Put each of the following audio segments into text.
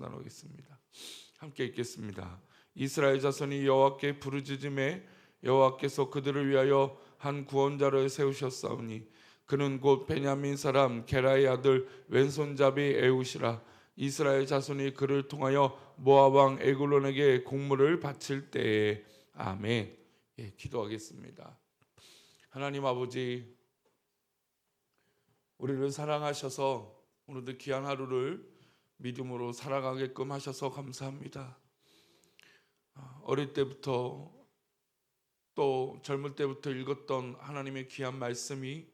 말씀 나누겠습니다. 함께 읽겠습니다. 이스라엘 자손이 여호와께 부르짖음에 여호와께서 그들을 위하여 한 구원자를 세우셨사오니 그는 곧 베냐민 사람 게라의 아들 왼손잡이 에훗이라. 이스라엘 자손이 그를 통하여 모압 왕 에글론에게 공물을 바칠 때에. 아멘. 예, 기도하겠습니다. 하나님 아버지, 우리를 사랑하셔서 오늘도 귀한 하루를 믿음으로 살아가게끔 하셔서 감사합니다. 어릴 때부터 또 젊을 때부터 읽었던 하나님의 귀한 말씀이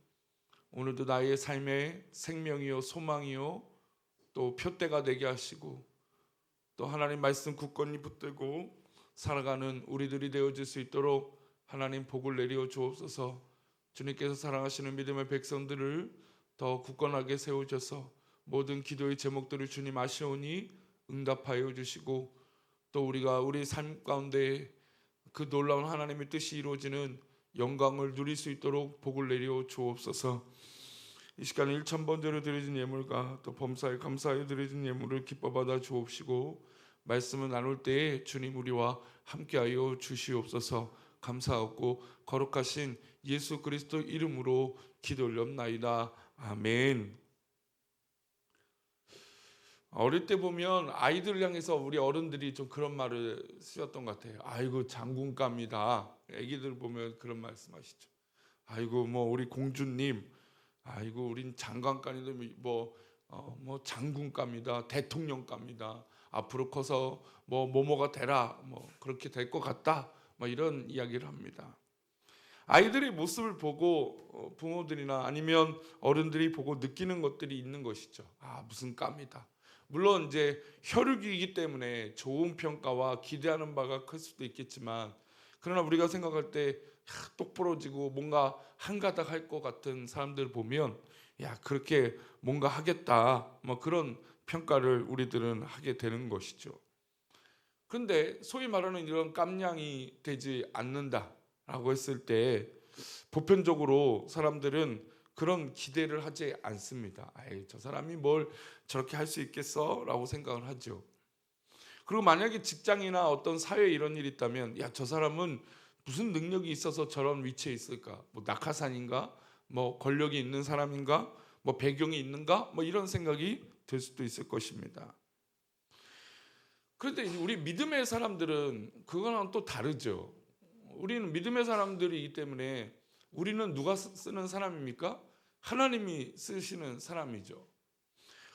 오늘도 나의 삶의 생명이요 소망이요 또 표대가 되게 하시고 또 하나님 말씀 굳건히 붙들고 살아가는 우리들이 되어질 수 있도록 하나님 복을 내려 주옵소서. 주님께서 사랑하시는 믿음의 백성들을 더 굳건하게 세우셔서 모든 기도의 제목들을 주님 아시오니 응답하여 주시고 또 우리가 우리 삶 가운데 그 놀라운 하나님의 뜻이 이루어지는 영광을 누릴 수 있도록 복을 내려 주옵소서. 이 시간에 1000번째로 드려진 예물과 또 범사에 감사하여 드려진 예물을 기뻐 받아 주옵시고 말씀을 나눌 때에 주님 우리와 함께하여 주시옵소서. 감사하고 거룩하신 예수 그리스도 이름으로 기도 올렵나이다. 아멘. 어릴 때 보면 아이들 향해서 우리 어른들이 좀 그런 말을 쓰셨던 것 같아요. 아이고 장군감이다. 애기들 보면 그런 말씀하시죠. 아이고 뭐 우리 공주님, 아이고 우린 장관감이다. 뭐 장군감이다. 대통령감이다. 앞으로 커서 뭐뭐가 되라. 뭐 그렇게 될 것 같다. 뭐 이런 이야기를 합니다. 아이들의 모습을 보고 부모들이나 아니면 어른들이 보고 느끼는 것들이 있는 것이죠. 아 무슨 감이다. 물론 이제 혈육이기 때문에 좋은 평가와 기대하는 바가 클 수도 있겠지만 그러나 우리가 생각할 때 똑부러지고 뭔가 한가닥 할 것 같은 사람들 보면 야 그렇게 뭔가 하겠다 뭐 그런 평가를 우리들은 하게 되는 것이죠. 그런데 소위 말하는 이런 깜냥이 되지 않는다라고 했을 때 보편적으로 사람들은 그런 기대를 하지 않습니다. 아이, 저 사람이 뭘 저렇게 할 수 있겠어? 라고 생각을 하죠. 그리고 만약에 직장이나 어떤 사회에 이런 일이 있다면 야, 저 사람은 무슨 능력이 있어서 저런 위치에 있을까? 뭐 낙하산인가? 뭐 권력이 있는 사람인가? 뭐 배경이 있는가? 뭐 이런 생각이 들 수도 있을 것입니다. 그런데 우리 믿음의 사람들은 그거랑 또 다르죠. 우리는 믿음의 사람들이기 때문에 우리는 누가 쓰는 사람입니까? 하나님이 쓰시는 사람이죠.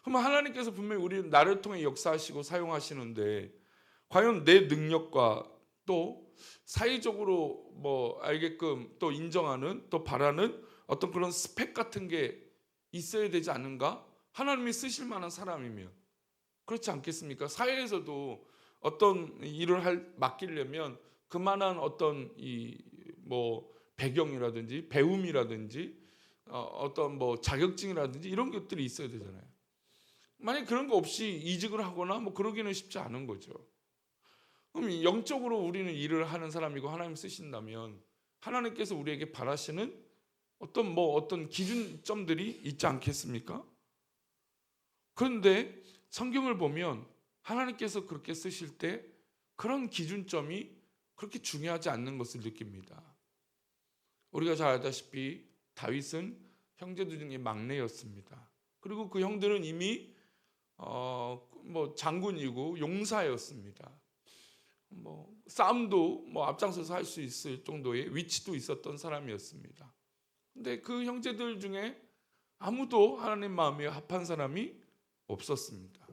그러면 하나님께서 분명히 우리는 나를 통해 역사하시고 사용하시는데 과연 내 능력과 또 사회적으로 뭐 알게끔 또 인정하는 또 바라는 어떤 그런 스펙 같은 게 있어야 되지 않는가? 하나님이 쓰실 만한 사람이면 그렇지 않겠습니까? 사회에서도 어떤 일을 맡기려면 그만한 어떤 뭐 배경이라든지 배움이라든지 어떤 뭐 자격증이라든지 이런 것들이 있어야 되잖아요. 만약 그런 거 없이 이직을 하거나 뭐 그러기는 쉽지 않은 거죠. 그럼 영적으로 우리는 일을 하는 사람이고 하나님 쓰신다면 하나님께서 우리에게 바라시는 어떤 기준점들이 있지 않겠습니까? 그런데 성경을 보면 하나님께서 그렇게 쓰실 때 그런 기준점이 그렇게 중요하지 않는 것을 느낍니다. 우리가 잘 알다시피 다윗은 형제들 중에 막내였습니다. 그리고 그 형들은 이미 뭐 장군이고 용사였습니다. 뭐 싸움도 뭐 앞장서서 할 수 있을 정도의 위치도 있었던 사람이었습니다. 근데 그 형제들 중에 아무도 하나님 마음에 합한 사람이 없었습니다.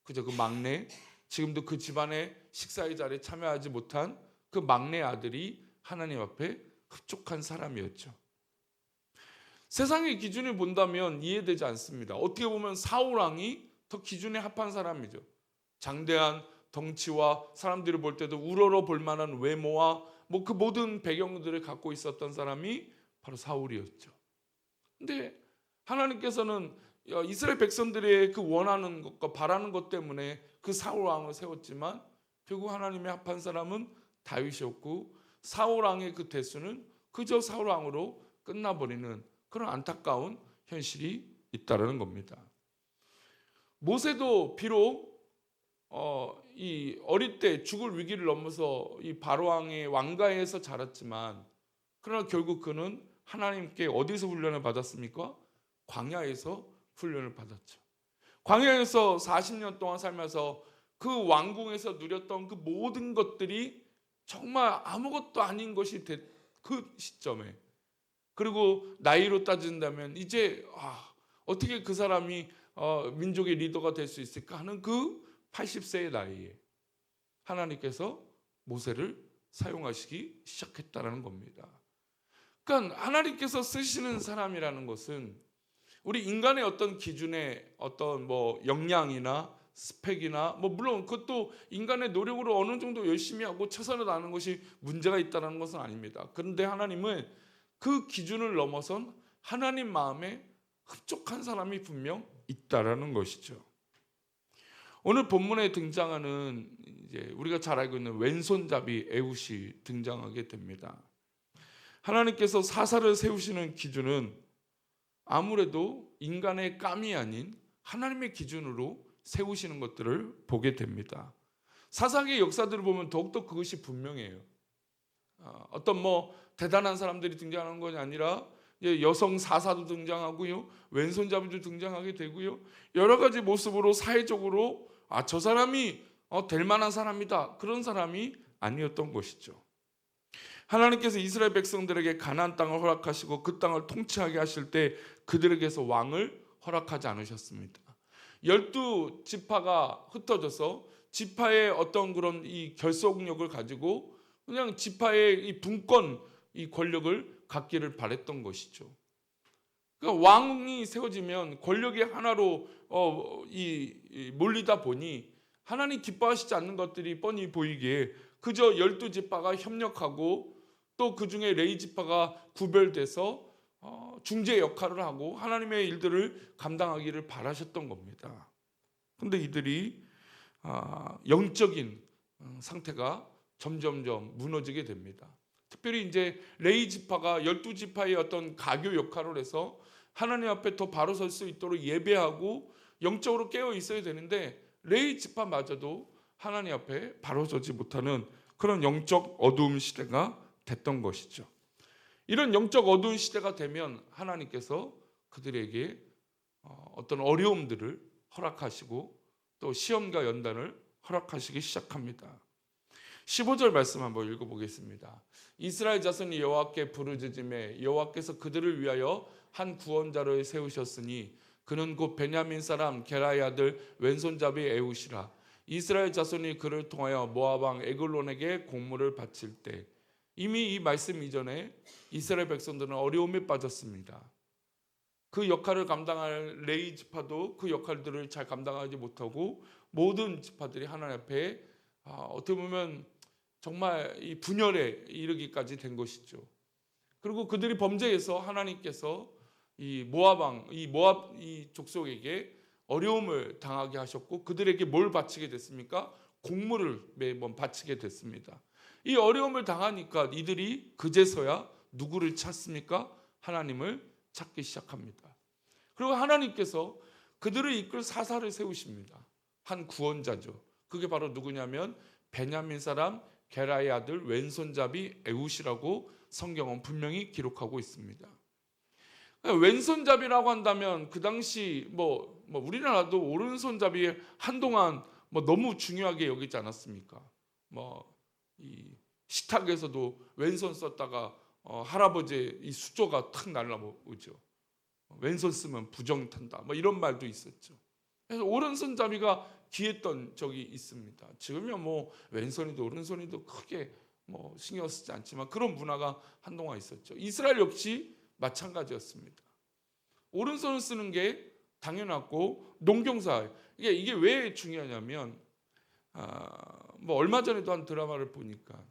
그저 그 막내, 지금도 그 집안의 식사의 자리에 참여하지 못한 그 막내 아들이 하나님 앞에 흡족한 사람이었죠. 세상의 기준을 본다면 이해되지 않습니다. 어떻게 보면 사울 왕이 더 기준에 합한 사람이죠. 장대한 덩치와 사람들이 볼 때도 우러러 볼 만한 외모와 뭐 그 모든 배경들을 갖고 있었던 사람이 바로 사울이었죠. 근데 하나님께서는 이스라엘 백성들의 그 원하는 것과 바라는 것 때문에 그 사울 왕을 세웠지만 결국 하나님의 합한 사람은 다윗이었고 사울 왕의 그 대수는 그저 사울 왕으로 끝나버리는 그런 안타까운 현실이 있다라는 겁니다. 모세도 비록 이 어릴 때 죽을 위기를 넘어서 이 바로왕의 왕가에서 자랐지만 그러나 결국 그는 하나님께 어디서 훈련을 받았습니까? 광야에서 훈련을 받았죠. 광야에서 40년 동안 살면서 그 왕궁에서 누렸던 그 모든 것들이 정말 아무것도 아닌 것이 된 그 시점에, 그리고 나이로 따진다면 이제 어떻게 그 사람이 민족의 리더가 될 수 있을까 하는 그 80세의 나이에 하나님께서 모세를 사용하시기 시작했다는 겁니다. 그러니까 하나님께서 쓰시는 사람이라는 것은 우리 인간의 어떤 기준의 어떤 역량이나 스펙이나 물론 그것도 인간의 노력으로 어느 정도 열심히 하고 최선을 다하는 것이 문제가 있다는 것은 아닙니다. 그런데 하나님은 그 기준을 넘어선 하나님 마음에 흡족한 사람이 분명 있다라는 것이죠. 오늘 본문에 등장하는 이제 우리가 잘 알고 있는 왼손잡이 에훗이 등장하게 됩니다. 하나님께서 사사를 세우시는 기준은 아무래도 인간의 깜이 아닌 하나님의 기준으로 세우시는 것들을 보게 됩니다. 사사기의 역사들을 보면 더욱더 그것이 분명해요. 어떤 대단한 사람들이 등장하는 것이 아니라 여성 사사도 등장하고요, 왼손잡이도 등장하게 되고요, 여러 가지 모습으로 사회적으로 저 사람이 될 만한 사람이다, 그런 사람이 아니었던 것이죠. 하나님께서 이스라엘 백성들에게 가나안 땅을 허락하시고 그 땅을 통치하게 하실 때 그들에게서 왕을 허락하지 않으셨습니다. 12지파가 흩어져서 지파의 어떤 그런 이 결속력을 가지고 그냥 지파의 이 분권, 이 권력을 갖기를 바랬던 것이죠. 그러니까 왕이 세워지면 권력이 하나로 몰리다 보니 하나님 기뻐하시지 않는 것들이 뻔히 보이기에 그저 12지파가 협력하고 또 그 중에 레위지파가 구별돼서 중재 역할을 하고 하나님의 일들을 감당하기를 바라셨던 겁니다. 그런데 이들이 영적인 상태가 점점점 무너지게 됩니다. 특별히 이제 레위지파가 12지파의 어떤 가교 역할을 해서 하나님 앞에 더 바로 설 수 있도록 예배하고 영적으로 깨어 있어야 되는데 레위지파마저도 하나님 앞에 바로 서지 못하는 그런 영적 어두움 시대가 됐던 것이죠. 이런 영적 어두운 시대가 되면 하나님께서 그들에게 어떤 어려움들을 허락하시고 또 시험과 연단을 허락하시기 시작합니다. 15절 말씀 한번 읽어보겠습니다. 이스라엘 자손이 여호와께 부르짖음에 여호와께서 그들을 위하여 한 구원자를 세우셨으니 그는 곧 베냐민 사람 게라의 아들 왼손잡이 에훗이라. 이스라엘 자손이 그를 통하여 모압 왕 에글론에게 공물을 바칠 때 이미 이 말씀 이전에 이스라엘 백성들은 어려움에 빠졌습니다. 그 역할을 감당할 레위 지파도 그 역할들을 잘 감당하지 못하고 모든 지파들이 하나님 앞에 어떻게 보면 정말 이 분열에 이르기까지 된 것이죠. 그리고 그들이 범죄해서 하나님께서 이 모압 이 족속에게 어려움을 당하게 하셨고 그들에게 뭘 바치게 됐습니까? 곡물을 매번 바치게 됐습니다. 이 어려움을 당하니까 이들이 그제서야 누구를 찾습니까? 하나님을 찾기 시작합니다. 그리고 하나님께서 그들을 이끌 사사를 세우십니다. 한 구원자죠. 그게 바로 누구냐면 베냐민 사람 게라의 아들 왼손잡이 에훗이라고 성경은 분명히 기록하고 있습니다. 왼손잡이라고 한다면 그 당시 우리나라도 오른손잡이 한동안 너무 중요하게 여기지 않았습니까? 이 식탁에서도 왼손 썼다가 할아버지의 이 수조가 탁 날라오죠. 왼손 쓰면 부정 탄다. 이런 말도 있었죠. 그래서 오른손잡이가 귀했던 적이 있습니다. 지금은 왼손이도 오른손이도 크게 신경 쓰지 않지만 그런 문화가 한동안 있었죠. 이스라엘 역시 마찬가지였습니다. 오른손을 쓰는 게 당연하고 농경사 이게 왜 중요하냐면 얼마 전에도 한 드라마를 보니까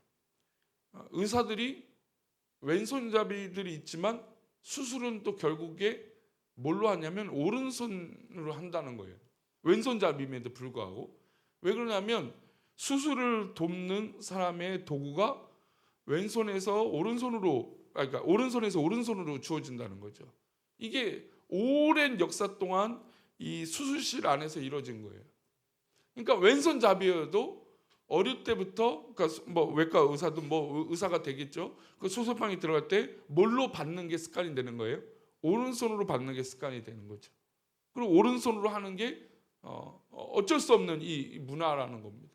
의사들이 왼손잡이들이 있지만 수술은 또 결국에 뭘로 하냐면 오른손으로 한다는 거예요. 왼손잡이임에도 불구하고. 왜 그러냐면 수술을 돕는 사람의 도구가 왼손에서 오른손으로, 그러니까 오른손에서 오른손으로 주어진다는 거죠. 이게 오랜 역사 동안 이 수술실 안에서 이루어진 거예요. 그러니까 왼손잡이여도 어릴 때부터, 그러니까 뭐 외과 의사도 뭐 의사가 되겠죠. 그 수술방에 들어갈 때 뭘로 받는 게 습관이 되는 거예요? 오른손으로 받는 게 습관이 되는 거죠. 그리고 오른손으로 하는 게 어쩔 수 없는 이 문화라는 겁니다.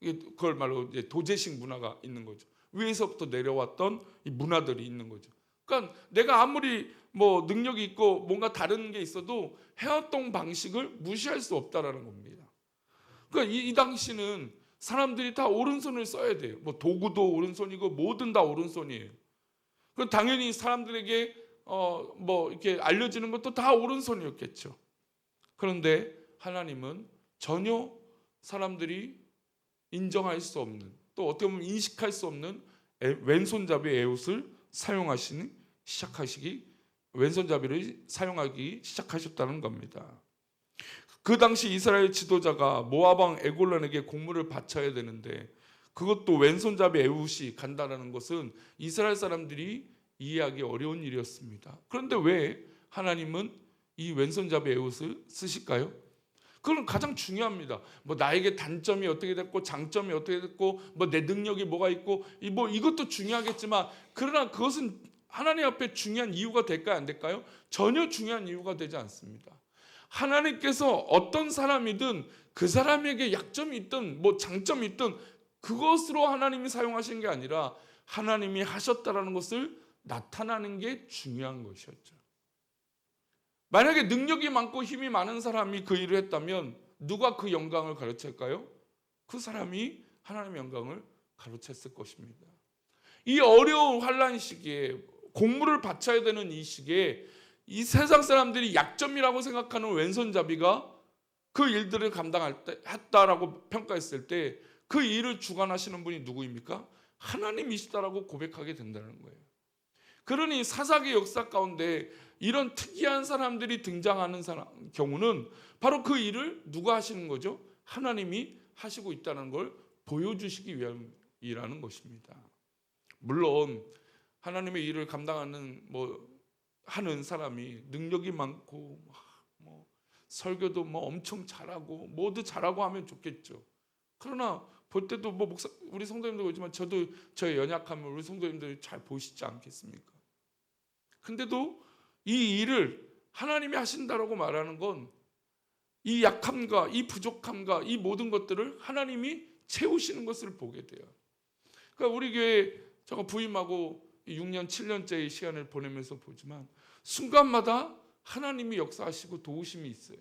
그걸 말로 이제 도제식 문화가 있는 거죠. 위에서부터 내려왔던 이 문화들이 있는 거죠. 그러니까 내가 아무리 뭐 능력이 있고 뭔가 다른 게 있어도 해왔던 방식을 무시할 수 없다라는 겁니다. 그러니까 이 당시는 사람들이 다 오른손을 써야 돼요. 뭐 도구도 오른손이고 뭐든 다 오른손이에요. 그 당연히 사람들에게 뭐 이렇게 알려지는 것도 다 오른손이었겠죠. 그런데 하나님은 전혀 사람들이 인정할 수 없는, 또 어떻게 보면 인식할 수 없는 왼손잡이의 에봇을 왼손잡이를 사용하기 시작하셨다는 겁니다. 그 당시 이스라엘 지도자가 모압 왕 에골론에게 공물을 바쳐야 되는데 그것도 왼손잡이 에봇이 간다라는 것은 이스라엘 사람들이 이해하기 어려운 일이었습니다. 그런데 왜 하나님은 이 왼손잡이 에봇을 쓰실까요? 그건 가장 중요합니다. 뭐 나에게 단점이 어떻게 됐고 장점이 어떻게 됐고 뭐 내 능력이 뭐가 있고 뭐 이것도 중요하겠지만, 그러나 그것은 하나님 앞에 중요한 이유가 될까요, 안 될까요? 전혀 중요한 이유가 되지 않습니다. 하나님께서 어떤 사람이든 그 사람에게 약점이 있든 뭐 장점이 있든 그것으로 하나님이 사용하신 게 아니라 하나님이 하셨다라는 것을 나타나는 게 중요한 것이었죠. 만약에 능력이 많고 힘이 많은 사람이 그 일을 했다면 누가 그 영광을 가르칠까요? 그 사람이 하나님의 영광을 가르쳤을 것입니다. 이 어려운 환난 시기에 공물을 바쳐야 되는 이 시기에 이 세상 사람들이 약점이라고 생각하는 왼손잡이가 그 일들을 했다라고 평가했을 때 그 일을 주관하시는 분이 누구입니까? 하나님이시다라고 고백하게 된다는 거예요. 그러니 사사기 역사 가운데 이런 특이한 사람들이 등장하는 경우는 바로 그 일을 누가 하시는 거죠? 하나님이 하시고 있다는 걸 보여주시기 위함이라는 것입니다. 물론 하나님의 일을 감당하는 하는 사람이 능력이 많고 뭐 설교도 뭐 엄청 잘하고 모두 잘하고 하면 좋겠죠. 그러나 볼 때도 뭐 우리 성도님들 보지만 저도 저의 연약함을 우리 성도님들이 잘 보시지 않겠습니까? 근데도 이 일을 하나님이 하신다라고 말하는 건 이 약함과 이 부족함과 이 모든 것들을 하나님이 채우시는 것을 보게 돼요. 그러니까 우리 교회 제가 부임하고 6년 7년째의 시간을 보내면서 보지만 순간마다 하나님이 역사하시고 도우심이 있어요.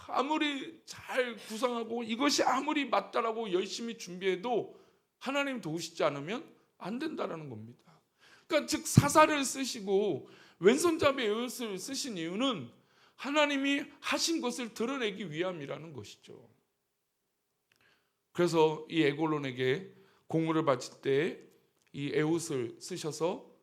아무리 잘 구상하고 이것이 아무리 맞다라고 열심히 준비해도 하나님 도우시지 않으면 안 된다라는 겁니다. 그러니까 즉 사사를 쓰시고 왼손잡이 에봇을 쓰신 이유는 하나님이 하신 것을 드러내기 위함이라는 것이죠. 그래서 이 에골론에게 공물을 바칠 때 이 에봇을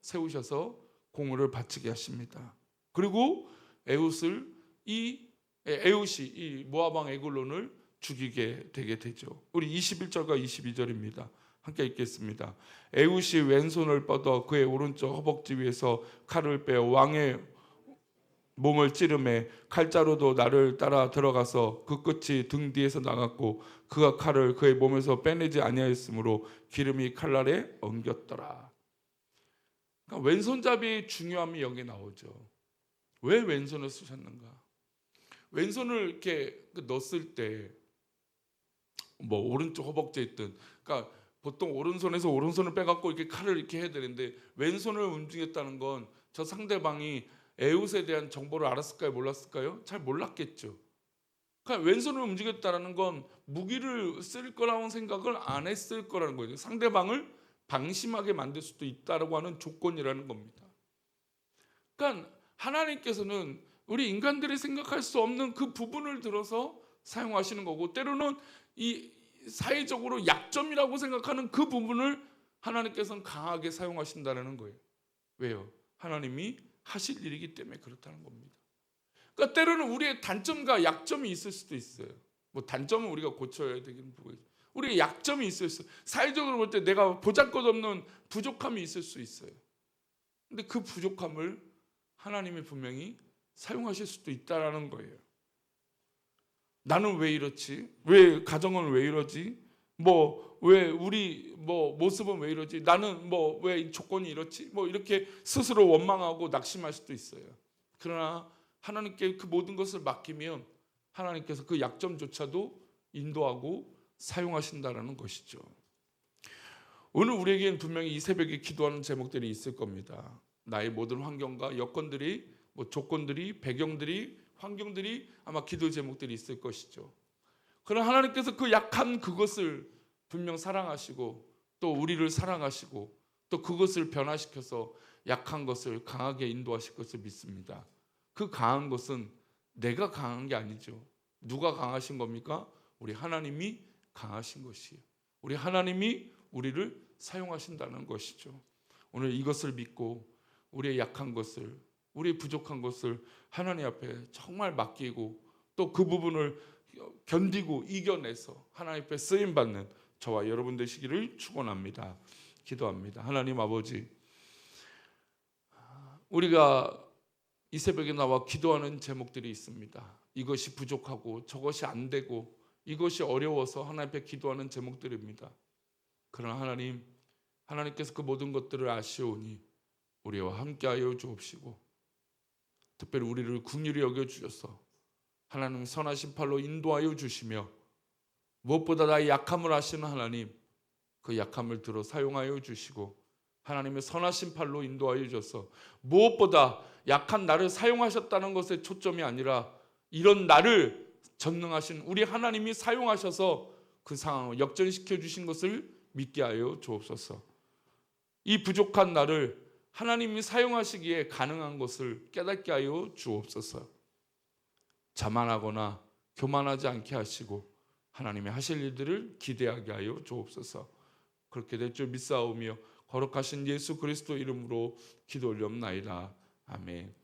세우셔서 공물을 바치게 하십니다. 그리고 에봇이 이 모압 왕 에골론을 죽이게 되게 되죠. 우리 21절과 22절입니다. 함께 읽겠습니다. 에봇이 왼손을 뻗어 그의 오른쪽 허벅지 위에서 칼을 빼어 왕의 몸을 찌르매 칼자루도 나를 따라 들어가서 그 끝이 등 뒤에서 나갔고 그가 칼을 그의 몸에서 빼내지 아니하였으므로 기름이 칼날에 엉겼더라. 그러니까 왼손잡이의 중요함이 여기 나오죠. 왜 왼손을 쓰셨는가? 왼손을 이렇게 넣었을 때 뭐 오른쪽 허벅지에 있든, 그러니까 보통 오른손에서 오른손을 빼갖고 이렇게 칼을 이렇게 해야 되는데 왼손을 움직였다는 건 저 상대방이 에봇에 대한 정보를 알았을까요? 몰랐을까요? 잘 몰랐겠죠. 그러니까 왼손을 움직였다는 건 무기를 쓸 거라는 생각을 안 했을 거라는 거죠. 상대방을 방심하게 만들 수도 있다라고 하는 조건이라는 겁니다. 그러니까 하나님께서는 우리 인간들이 생각할 수 없는 그 부분을 들어서 사용하시는 거고, 때로는 이 사회적으로 약점이라고 생각하는 그 부분을 하나님께서는 강하게 사용하신다는 거예요. 왜요? 하나님이 하실 일이기 때문에 그렇다는 겁니다. 그러니까 때로는 우리의 단점과 약점이 있을 수도 있어요. 뭐 단점은 우리가 고쳐야 되긴 보겠죠. 우리의 약점이 있을 수 있어요. 사회적으로 볼 때 내가 보잘것없는 부족함이 있을 수 있어요. 근데 그 부족함을 하나님이 분명히 사용하실 수도 있다라는 거예요. 나는 왜 이렇지? 왜 가정은 왜 이러지? 왜 우리 모습은 왜 이러지? 나는 왜 조건이 이렇지? 이렇게 스스로 원망하고 낙심할 수도 있어요. 그러나 하나님께 그 모든 것을 맡기면 하나님께서 그 약점조차도 인도하고 사용하신다라는 것이죠. 오늘 우리에게는 분명히 이 새벽에 기도하는 제목들이 있을 겁니다. 나의 모든 환경과 여건들이, 조건들이, 배경들이, 환경들이 아마 기도 제목들이 있을 것이죠. 그러나 하나님께서 그 약한 그것을 분명 사랑하시고 또 우리를 사랑하시고 또 그것을 변화시켜서 약한 것을 강하게 인도하실 것을 믿습니다. 그 강한 것은 내가 강한 게 아니죠. 누가 강하신 겁니까? 우리 하나님이 강하신 것이에요. 우리 하나님이 우리를 사용하신다는 것이죠. 오늘 이것을 믿고 우리의 약한 것을, 우리의 부족한 것을 하나님 앞에 정말 맡기고 또 그 부분을 견디고 이겨내서 하나님 앞에 쓰임받는 저와 여러분 되시기를 축원합니다. 기도합니다. 하나님 아버지, 우리가 이 새벽에 나와 기도하는 제목들이 있습니다. 이것이 부족하고 저것이 안 되고 이것이 어려워서 하나님 앞에 기도하는 제목들입니다. 그러나 하나님께서 그 모든 것들을 아시오니 우리와 함께하여 주옵시고 특별히 우리를 긍휼히 여겨주셔서 하나님 선하신 팔로 인도하여 주시며 무엇보다 나의 약함을 아시는 하나님, 그 약함을 들어 사용하여 주시고 하나님의 선하신 팔로 인도하여 주셔서 무엇보다 약한 나를 사용하셨다는 것에 초점이 아니라 이런 나를 전능하신 우리 하나님이 사용하셔서 그 상황을 역전시켜 주신 것을 믿게 하여 주옵소서. 이 부족한 나를 하나님이 사용하시기에 가능한 것을 깨닫게 하여 주옵소서. 자만하거나 교만하지 않게 하시고 하나님의 하실 일들을 기대하게 하여 주옵소서. 그렇게 될 줄 믿사오며 거룩하신 예수 그리스도 이름으로 기도 올리옵나이다. 아멘.